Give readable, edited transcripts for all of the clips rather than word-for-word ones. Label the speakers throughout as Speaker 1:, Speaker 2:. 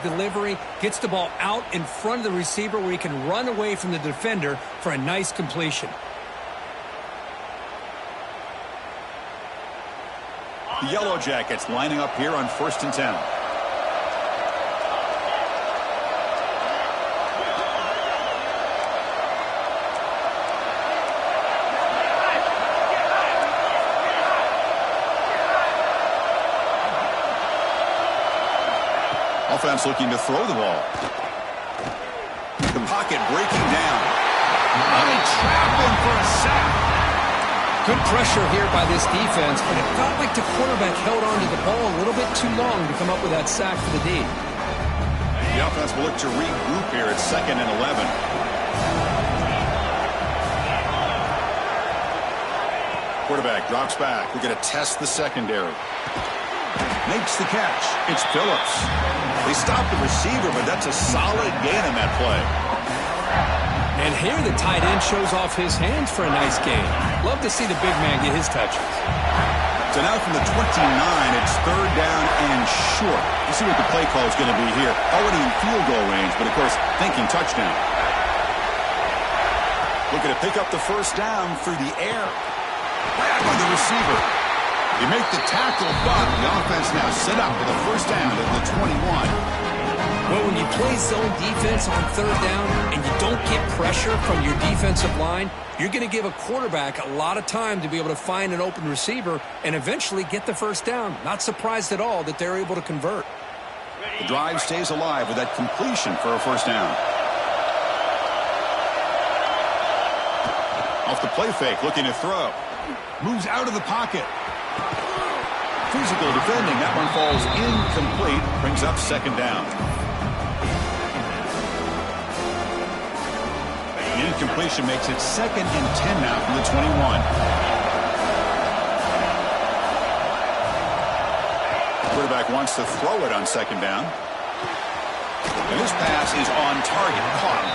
Speaker 1: delivery, gets the ball out in front of the receiver where he can run away from the defender for a nice completion.
Speaker 2: The Yellow Jackets lining up here on 1st and 10. Offense looking to throw the ball. The pocket breaking down. They trap him for a sack.
Speaker 1: Good pressure here by this defense, but it felt like the quarterback held on to the ball a little bit too long to come up with that sack for the D.
Speaker 2: The offense will look to regroup here at 2nd and 11. Quarterback drops back. We're going to test the secondary. Makes the catch. It's Phillips. They stop the receiver, but that's a solid gain on that play.
Speaker 1: And here the tight end shows off his hands for a nice gain. Love to see the big man get his touches.
Speaker 2: So now from the 29, it's 3rd down and short. You see what the play call is going to be here. Already in field goal range, but of course, thinking touchdown. Looking to pick up the 1st down through the air. Grabbed by the receiver. You make the tackle, but the offense now set up with a 1st down at the 21.
Speaker 1: Well, when you play zone defense on 3rd down and you don't get pressure from your defensive line, you're going to give a quarterback a lot of time to be able to find an open receiver and eventually get the 1st down. Not surprised at all that they're able to convert.
Speaker 2: The drive stays alive with that completion for a 1st down. Off the play fake, looking to throw. Moves out of the pocket. Physical defending. That one falls incomplete. Brings up 2nd down. The incompletion makes it 2nd and 10 now from the 21. Quarterback wants to throw it on 2nd down. And this pass is on target. Caught.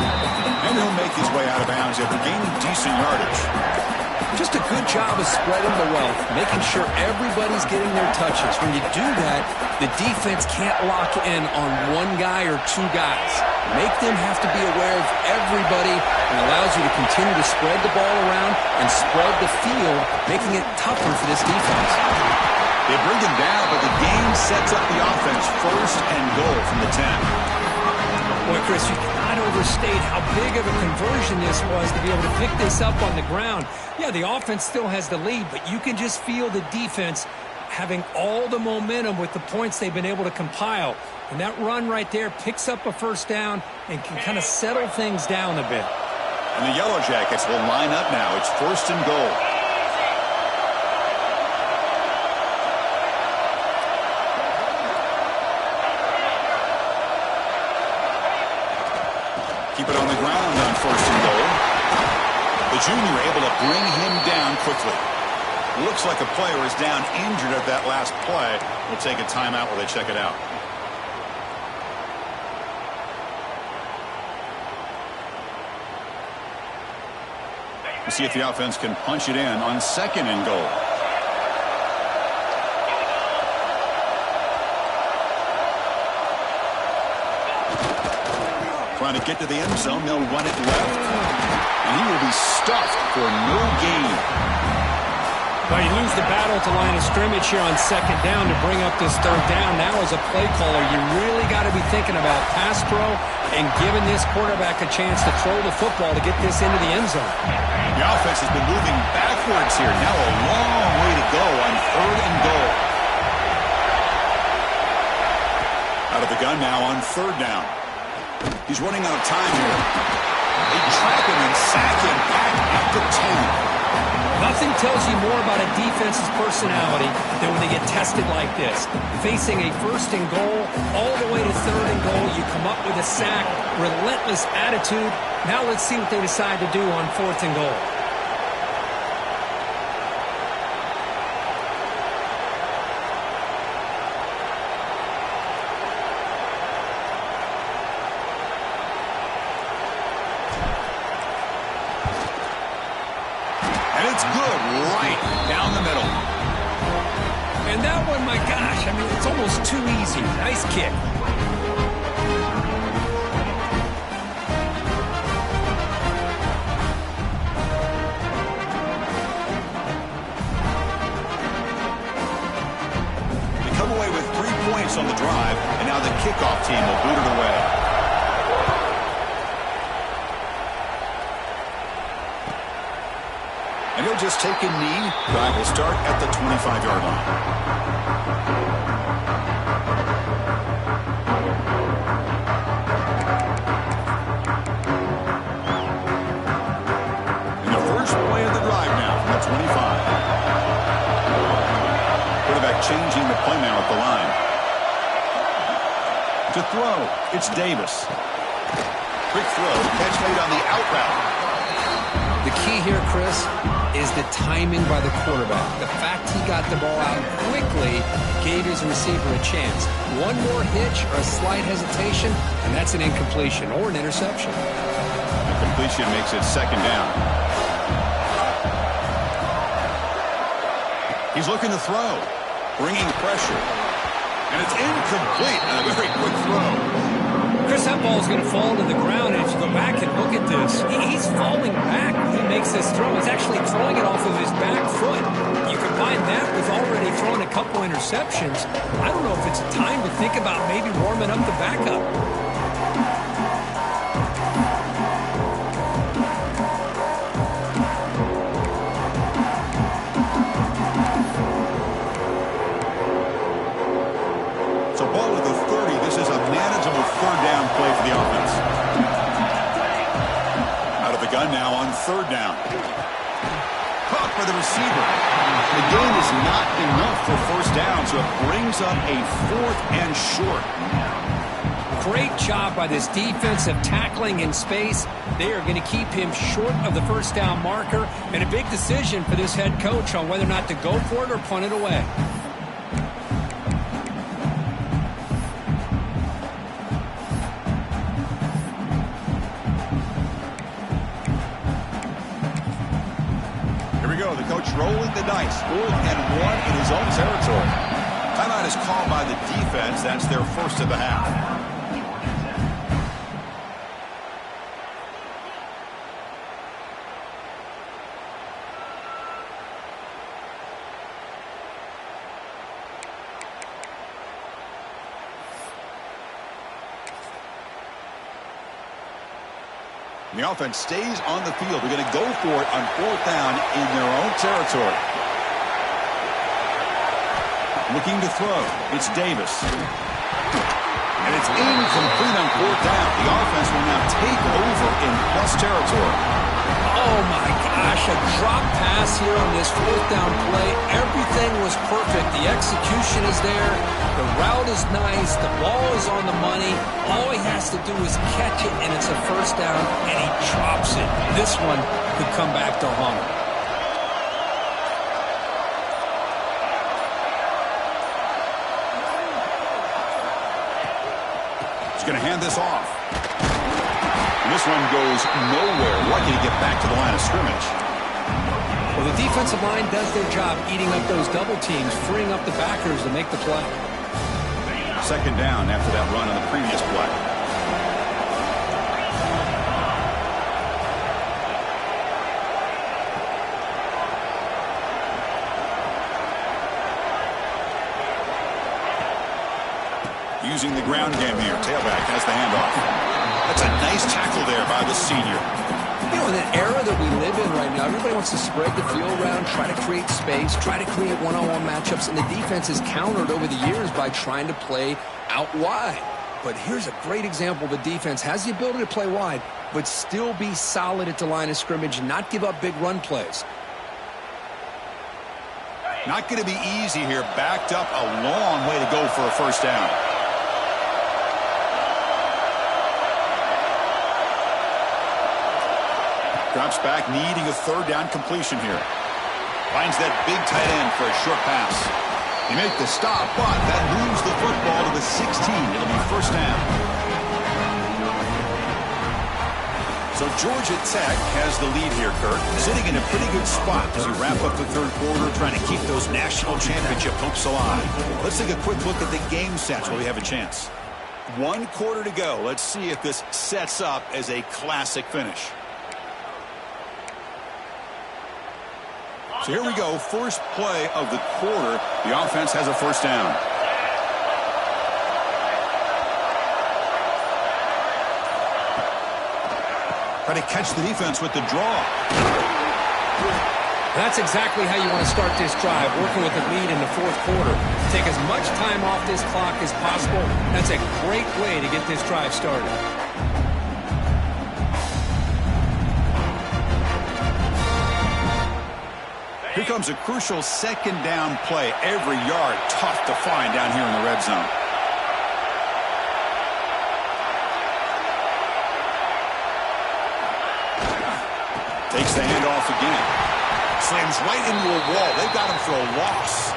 Speaker 2: And he'll make his way out of bounds after gaining decent yardage.
Speaker 1: Just a good job of spreading the wealth, making sure everybody's getting their touches. When you do that, the defense can't lock in on one guy or two guys. Make them have to be aware of everybody and allows you to continue to spread the ball around and spread the field, making it tougher for this defense.
Speaker 2: They bring him down, but the game sets up the offense 1st and goal from the 10.
Speaker 1: Boy, Chris, you cannot overstate how big of a conversion this was to be able to pick this up on the ground. Yeah, the offense still has the lead, but you can just feel the defense having all the momentum with the points they've been able to compile. And that run right there picks up a 1st down and can kind of settle things down a bit.
Speaker 2: And the Yellow Jackets will line up now. It's 1st and goal. Keep it on the ground on 1st and goal. The junior able to bring him down quickly. Looks like a player is down injured at that last play. We'll take a timeout while they check it out. We'll see if the offense can punch it in on 2nd and goal. Trying to get to the end zone. They'll run it left. And he will be stuffed for no gain.
Speaker 1: Well, you lose the battle at the line of scrimmage here on 2nd down to bring up this 3rd down. Now as a play caller, you really got to be thinking about pass pro and giving this quarterback a chance to throw the football to get this into the end zone.
Speaker 2: The offense has been moving backwards here. Now a long way to go on 3rd and goal. Out of the gun now on 3rd down. He's running out of time here. They trap him and sack him back at the 10.
Speaker 1: Nothing tells you more about a defense's personality than when they get tested like this. Facing a 1st and goal, all the way to 3rd and goal, you come up with a sack, relentless attitude. Now let's see what they decide to do on 4th and goal.
Speaker 2: It's good right down the middle.
Speaker 1: And that one, my gosh, I mean, it's almost too easy. Nice kick.
Speaker 2: kickoff team will boot it away. And he'll just take a knee. Drive will start at the 25-yard line. And the first play of the drive now from the 25. Quarterback changing the play now at the line. To throw, it's Davis. Quick throw, catch made on the out route.
Speaker 1: The key here, Chris, is the timing by the quarterback. The fact he got the ball out quickly gave his receiver a chance. One more hitch or a slight hesitation, and that's an incompletion or an interception.
Speaker 2: The completion makes it second down. He's looking to throw, bringing pressure. And it's incomplete. A very quick throw.
Speaker 1: Chris, that ball is going to fall to the ground, and if you go back and look at this, he's falling back when he makes this throw. He's actually throwing it off of his back foot. You combine that with already throwing a couple interceptions. I don't know if it's time to think about maybe warming up the backup.
Speaker 2: So ball at the 30. This is a manageable third down play for the offense. Out of the gun now on third down. Caught by the receiver. The gain is not enough for first down, so it brings up a 4th and short.
Speaker 1: Great job by this defensive tackling in space. They are going to keep him short of the first down marker, and a big decision for this head coach on whether or not to go for it or punt it away.
Speaker 2: The coach rolling the dice. 4th and 1 in his own territory. Timeout is called by the defense. That's their first of the half. The offense stays on the field. They're going to go for it on 4th down in their own territory. Looking to throw. It's Davis. And it's incomplete on 4th down. The offense will now take over in plus territory.
Speaker 1: Oh, my gosh. A drop pass here on this 4th down play. Everything was perfect. The execution is there. The route is nice. The ball is on the money. All he has to do is catch it, and it's a first down, and he drops it. This one could come back to haunt him.
Speaker 2: He's going to hand this off. And this one goes nowhere. Lucky to get back to the line of scrimmage.
Speaker 1: Well, the defensive line does their job eating up those double teams, freeing up the backers to make the play.
Speaker 2: Second down after that run on the previous play. Using the ground game here. Tailback has the handoff. That's a nice tackle there by the senior.
Speaker 1: You know, in an era that we live in right now, everybody wants to spread the field around, try to create space, try to create one-on-one matchups, and the defense is countered over the years by trying to play out wide. But here's a great example. The defense has the ability to play wide, but still be solid at the line of scrimmage and not give up big run plays.
Speaker 2: Not going to be easy here. Backed up a long way to go for a first down. Drops back, needing a third down completion here. Finds that big tight end for a short pass. He makes the stop, but that moves the football to the 16. It'll be first down. So Georgia Tech has the lead here, Kurt. Sitting in a pretty good spot as we wrap up the third quarter, trying to keep those national championship hopes alive. Let's take a quick look at the game sets where we have a chance. 1 quarter to go. Let's see if this sets up as a classic finish. So here we go, first play of the quarter. The offense has a first down. Try to catch the defense with the draw.
Speaker 1: That's exactly how you want to start this drive, working with the lead in the fourth quarter. Take as much time off this clock as possible. That's a great way to get this drive started.
Speaker 2: Here comes a crucial second down play. Every yard tough to find down here in the red zone. Takes the handoff again. Slams right into a wall. They've got him for a loss.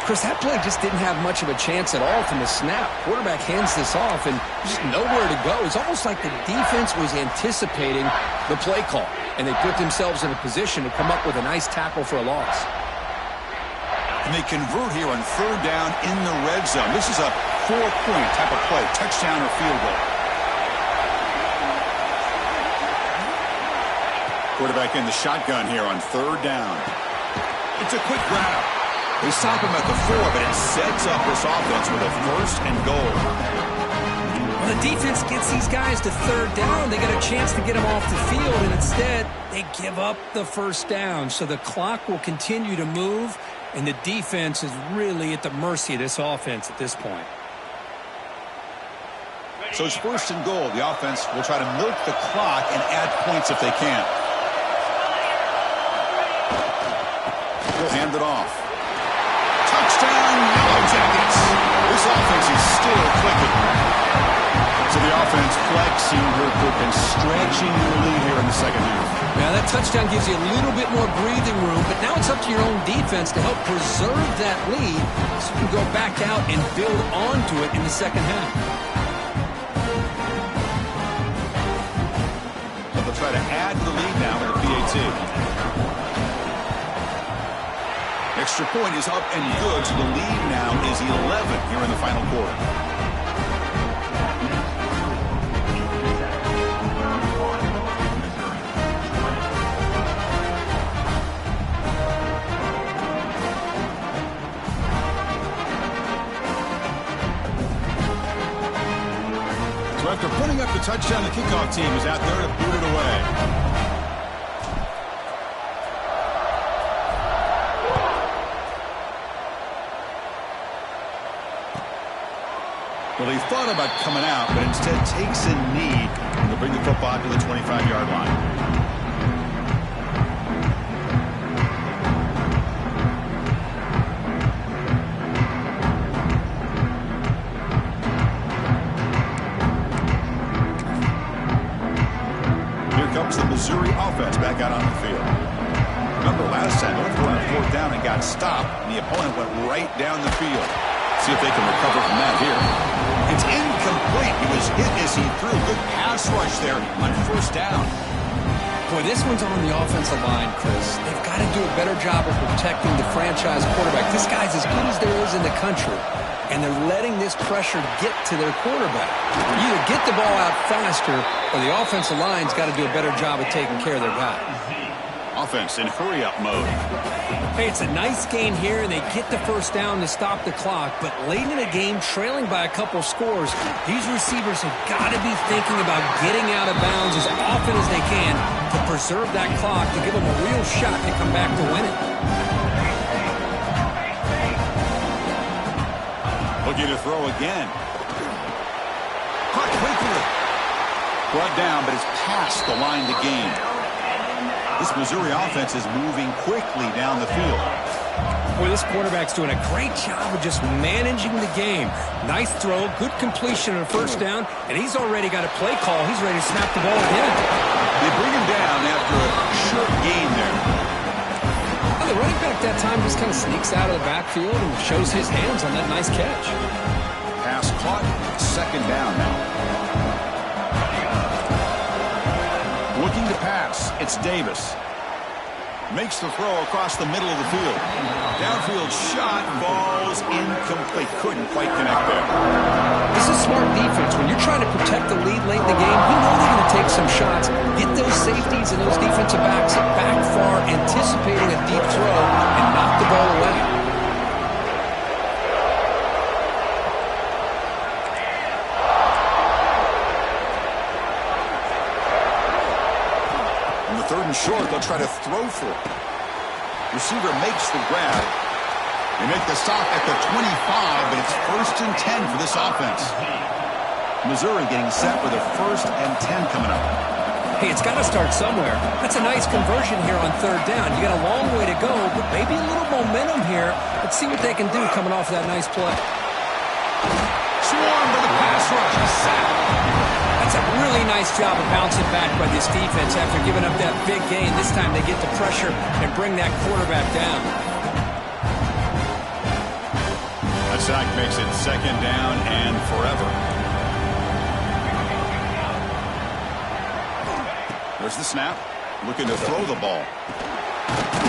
Speaker 1: Chris, that play just didn't have much of a chance at all from the snap. Quarterback hands this off and just nowhere to go. It's almost like the defense was anticipating the play call, and they put themselves in a position to come up with a nice tackle for a loss.
Speaker 2: And they convert here on third down in the red zone. This is a 4-point type of play, touchdown or field goal. Quarterback in the shotgun here on third down. It's a quick grab. They stop him at the 4, but it sets up this offense with a first and goal.
Speaker 1: When the defense gets these guys to third down, they get a chance to get them off the field, and instead they give up the first down. So the clock will continue to move, and the defense is really at the mercy of this offense at this point.
Speaker 2: So it's first and goal. The offense will try to milk the clock and add points if they can. He'll hand it off. Touchdown, Yellow Jackets. This offense is still clicking. So the offense flexing real quick and stretching their lead here in the second half.
Speaker 1: Now that touchdown gives you a little bit more breathing room, but now it's up to your own defense to help preserve that lead so you can go back out and build onto it in the second half.
Speaker 2: So they'll try to add to the lead now with a PAT. Extra point is up and good, so the lead now is 11 here in the final quarter. So after putting up the touchdown, the kickoff team is out there to boot it away. Well, he thought about coming out, but instead takes a knee to bring the football to the 25-yard line. Here comes the Missouri offense back out on the field. Remember last time, they went for a fourth down and got stopped, and the opponent went right down the field. See if they can recover from that here. It's incomplete. He was hit as he threw. Good pass rush there on first down.
Speaker 1: Boy, this one's on the offensive line, Chris. They've got to do a better job of protecting the franchise quarterback. This guy's as good as there is in the country, and they're letting this pressure get to their quarterback. You either get the ball out faster, or the offensive line's got to do a better job of taking care of their guy.
Speaker 2: Offense in hurry-up mode.
Speaker 1: Hey, it's a nice gain here, and they get the first down to stop the clock. But late in the game, trailing by a couple scores, these receivers have got to be thinking about getting out of bounds as often as they can to preserve that clock, to give them a real shot to come back to win it.
Speaker 2: Looking to throw again. Caught quickly. Brought down, but it's past the line to gain. This Missouri offense is moving quickly down the field.
Speaker 1: Boy, this quarterback's doing a great job of just managing the game. Nice throw, good completion on a first down, and he's already got a play call. He's ready to snap the ball again.
Speaker 2: They bring him down after a short gain there.
Speaker 1: Well, the running back that time just kind of sneaks out of the backfield and shows his hands on that nice catch.
Speaker 2: Pass caught, second down now. Looking to pass, it's Davis. Makes the throw across the middle of the field. Downfield shot, balls incomplete. Couldn't quite connect there.
Speaker 1: This is smart defense. When you're trying to protect the lead late in the game, you know they're going to take some shots. Get those safeties and those defensive backs back far, anticipating a deep throw, and knock the ball away.
Speaker 2: and short. They'll try to throw for it. Receiver makes the grab. They make the stop at the 25, but it's 1st and 10 for this offense. Missouri getting set for the 1st and 10 coming up.
Speaker 1: Hey, it's got to start somewhere. That's a nice conversion here on 3rd down. You got a long way to go, but maybe a little momentum here. Let's see what they can do coming off that nice play.
Speaker 2: Swarm to the pass rush.
Speaker 1: That's a really nice job of bouncing back by this defense after giving up that big gain. This time they get the pressure and bring that quarterback down.
Speaker 2: That sack makes it 2nd down and forever. There's the snap. Looking to throw the ball.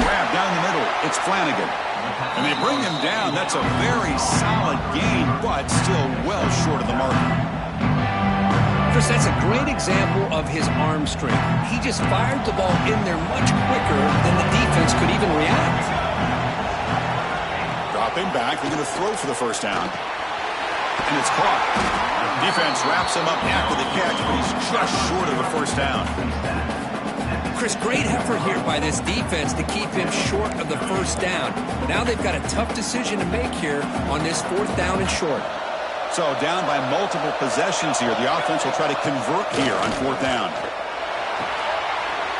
Speaker 2: Grab down the middle. It's Flanagan. And they bring him down. That's a very solid gain, but still well short of the mark.
Speaker 1: Chris, that's a great example of his arm strength. He just fired the ball in there much quicker than the defense could even react.
Speaker 2: Dropping back. They're going to throw for the 1st down. And it's caught. Defense wraps him up after the catch, but he's just short of the 1st down.
Speaker 1: Chris, great effort here by this defense to keep him short of the 1st down. Now they've got a tough decision to make here on this 4th down and short.
Speaker 2: So down by multiple possessions here. The offense will try to convert here on 4th down.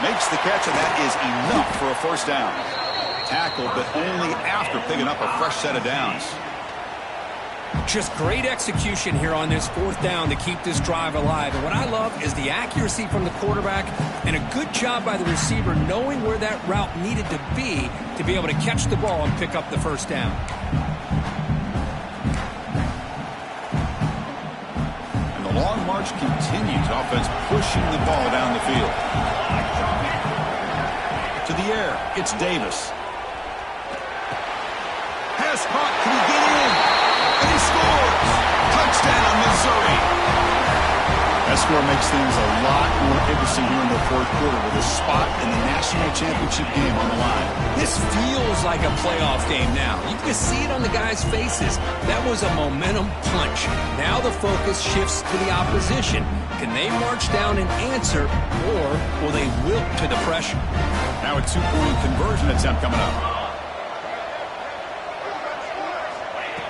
Speaker 2: Makes the catch, and that is enough for a 1st down. Tackled, but only after picking up a fresh set of downs.
Speaker 1: Just great execution here on this 4th down to keep this drive alive. And what I love is the accuracy from the quarterback and a good job by the receiver knowing where that route needed to be able to catch the ball and pick up the 1st down.
Speaker 2: And the long march continues. Offense pushing the ball down the field. To the air, it's Davis. Pass caught. Can he get in? And he scores! Touchdown, Missouri! That score makes things a lot more interesting here in the 4th quarter with a spot in the national championship game on the line.
Speaker 1: This feels like a playoff game now. You can see it on the guys' faces. That was a momentum punch. Now the focus shifts to the opposition. Can they march down and answer, or will they wilt to the pressure?
Speaker 2: Now a 2-point conversion attempt coming up.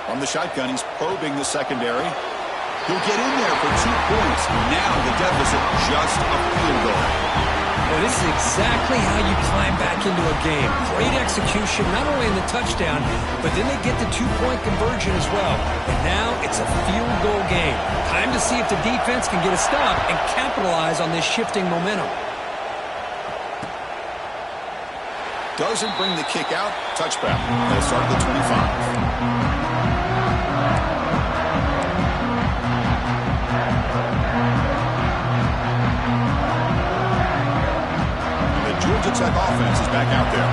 Speaker 2: On the shotgun, he's probing the secondary. He'll get in there for 2 points. Now the deficit just a field goal.
Speaker 1: Well, this is exactly how you climb back into a game. Great execution, not only in the touchdown, but then they get the 2-point conversion as well. And now it's a field goal game. Time to see if the defense can get a stop and capitalize on this shifting momentum.
Speaker 2: Doesn't bring the kick out. Touchback. They'll start at the 25. Georgia Tech offense is back out there.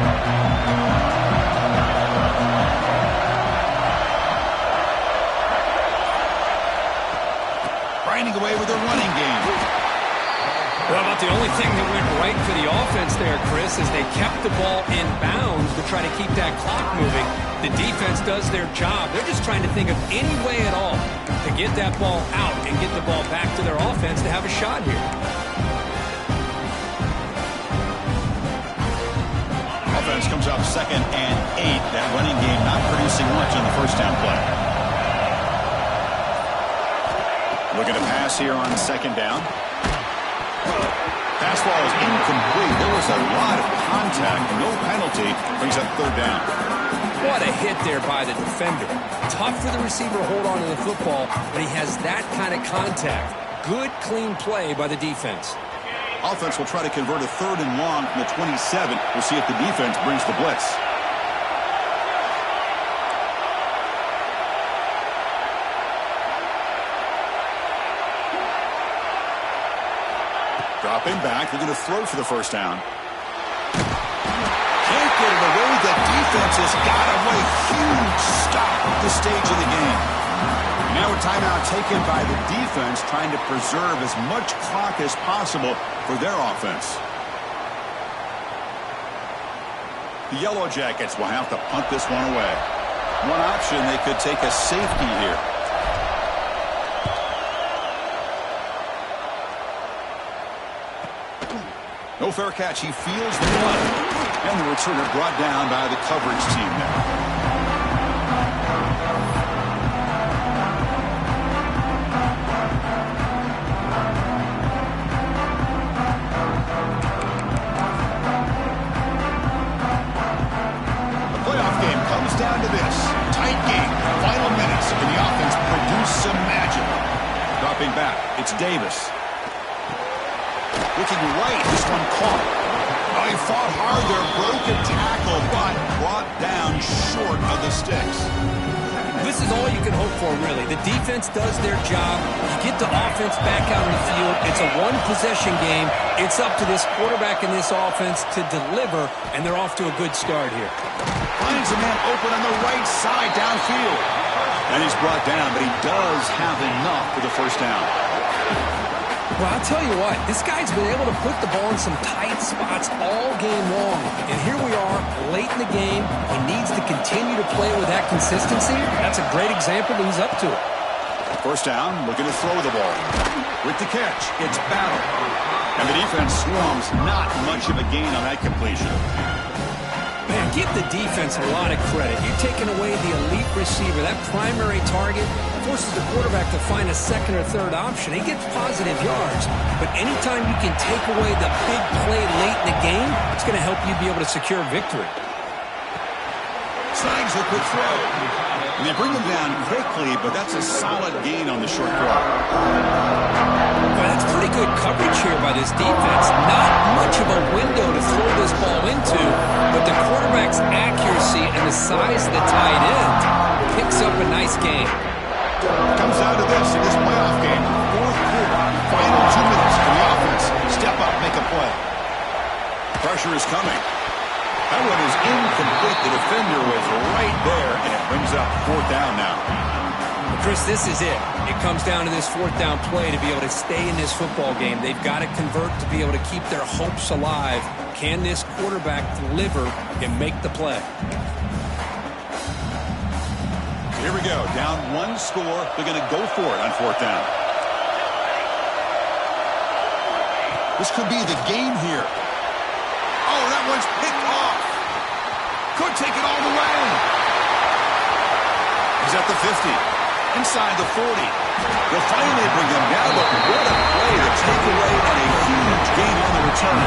Speaker 2: Grinding away with their running game.
Speaker 1: Well, about the only thing that went right for the offense there, Chris, is they kept the ball in bounds to try to keep that clock moving. The defense does their job. They're just trying to think of any way at all to get that ball out and get the ball back to their offense to have a shot here.
Speaker 2: Offense comes up 2nd and 8. That running game not producing much on the 1st down play. Looking to pass here on 2nd down. Pass ball is incomplete. There was a lot of contact. No penalty. Brings up 3rd down.
Speaker 1: What a hit there by the defender. Tough for the receiver to hold on to the football, but he has that kind of contact. Good, clean play by the defense.
Speaker 2: Offense will try to convert a 3rd and long from the 27. We'll see if the defense brings the blitz. Dropping back. They're going to throw for the 1st down. Can't get it away. The defense has got away. Huge stop at this stage of the game. Now a timeout taken by the defense, trying to preserve as much clock as possible for their offense. The Yellow Jackets will have to punt this one away. One option, they could take a safety here. No fair catch. He feels the run. And the returner brought down by the coverage team there. Down to this. Tight game. Final minutes. And the offense produced some magic. Dropping back. It's Davis. Looking right. This one caught. Oh, he fought hard there. Broke a tackle, but brought down short of the sticks.
Speaker 1: This is all you can hope for, really. The defense does their job. You get the offense back out on the field. It's a one-possession game. It's up to this quarterback and this offense to deliver, and they're off to a good start here.
Speaker 2: Finds a man open on the right side downfield. And he's brought down, but he does have enough for the first down.
Speaker 1: Well, I'll tell you what, this guy's been able to put the ball in some tight spots all game long. And here we are, late in the game. He needs to continue to play with that consistency. That's a great example that he's up to it.
Speaker 2: First down, looking to throw the ball. With the catch, it's Battle. And the defense swarms. Not much of a gain on that completion.
Speaker 1: Man, give the defense a lot of credit. You're taking away the elite receiver. That primary target forces the quarterback to find a second or third option. He gets positive yards. But anytime you can take away the big play late in the game, it's going to help you be able to secure victory.
Speaker 2: Snags a quick throw. And they bring him down quickly, but that's a solid gain on the short throw.
Speaker 1: Well, that's pretty good coverage here by this defense. Not much of a window to throw this ball into, but the quarterback's accuracy and the size of the tight end picks up a nice game.
Speaker 2: Comes down to this in this playoff game. Fourth quarter, final 2 minutes for the offense. Step up, make a play. Pressure is coming. That one is incomplete. The defender was right there, and it brings up fourth down now.
Speaker 1: Chris, this is it. It comes down to this fourth down play to be able to stay in this football game. They've got to convert to be able to keep their hopes alive. Can this quarterback deliver and make the play?
Speaker 2: Here we go. Down one score. They're going to go for it on fourth down. This could be the game here. Oh, that one's picked off. Could take it all the way. He's at the 50. Inside the 40. They'll finally bring him down, but what a play to take away and a huge gain on the return.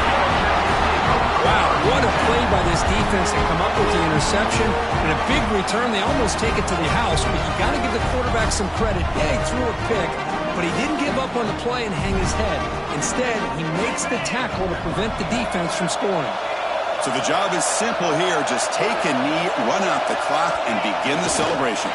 Speaker 1: Wow, what a play by this defense to come up with the interception and a big return. They almost take it to the house, but you got to give the quarterback some credit. Yeah, he threw a pick, but he didn't give up on the play and hang his head. Instead, he makes the tackle to prevent the defense from scoring.
Speaker 2: So the job is simple here. Just take a knee, run out the clock, and begin the celebration.